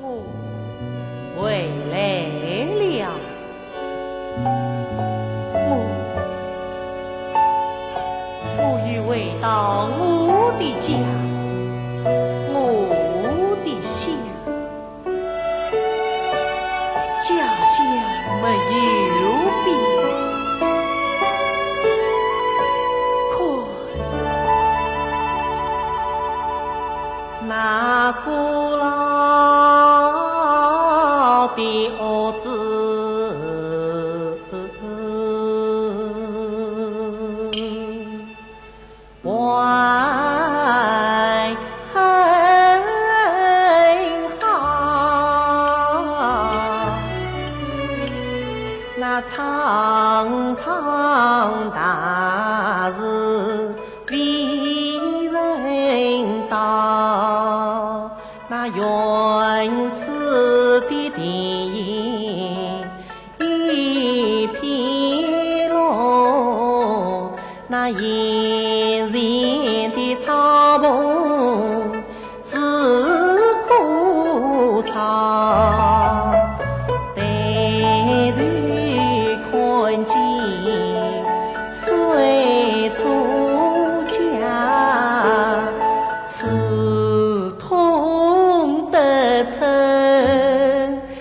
我回来了，我欲回到我的家，我的乡，家乡没有变。那古老的屋子，外很好，那苍苍大地为人道，那原始的田野一片绿，那沿然的草棚是枯草，抬头看见水出家，刺痛得成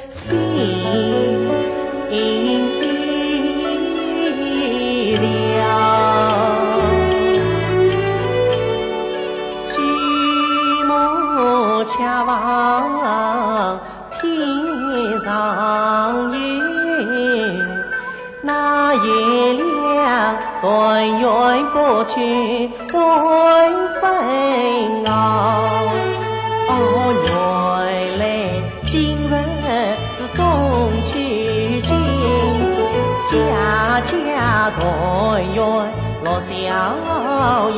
心了。举目恰望天上月，那月亮团圆不去会分熬。原来今日是中秋节，家家团圆乐逍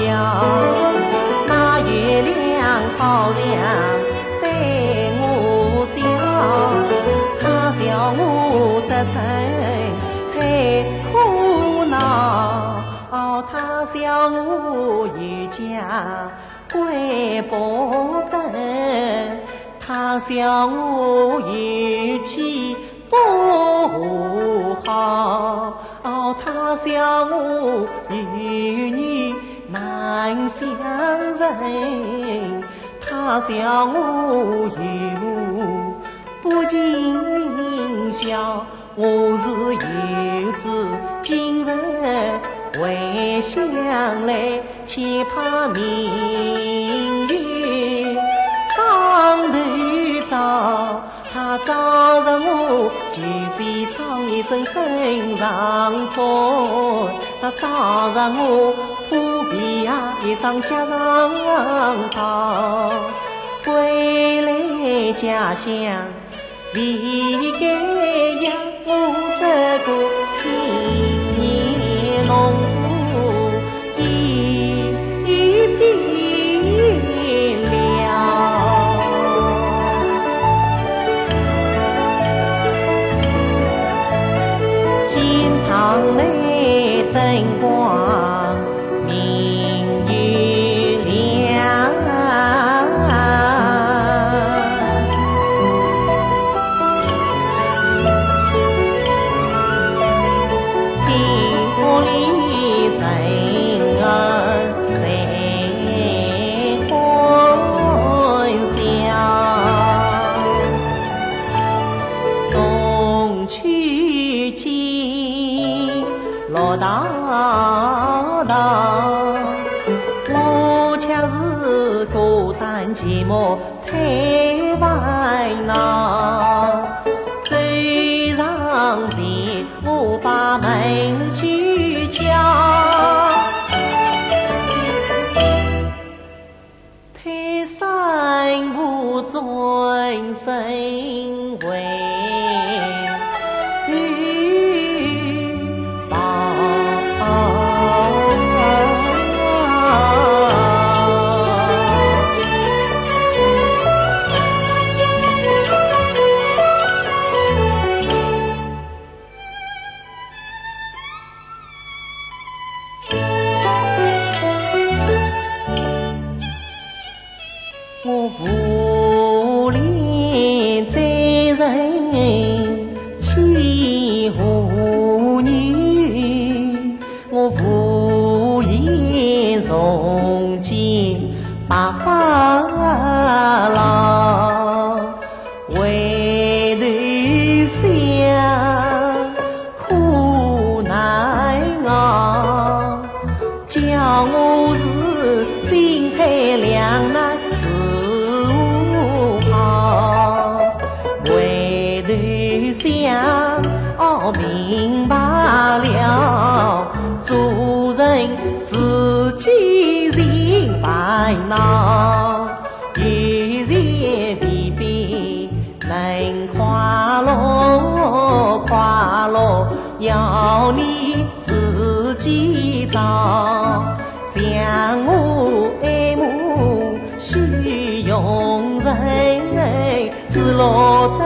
遥。那月亮好像对我笑，它笑我得逞太苦恼，它笑我有家归不得，他笑我有妻不好，他笑我有女难相认，他笑我有不尽孝，我是游子今日回乡来，期盼明月当头照，他照着我就是长一身身上穿，他照着我虎皮一双脚上套，归来家乡为该养我这个青年农妇一变了。金场内灯光明月亮，天国里人儿谁欢笑，中秋节乐道道，我却是孤单寂寞太烦恼。走上前我把门去敲，推山不转身回我无力再我明白了，做人自己人烦恼，日日便便能快乐，快乐要你自己找。像我爱慕虚荣人，只落得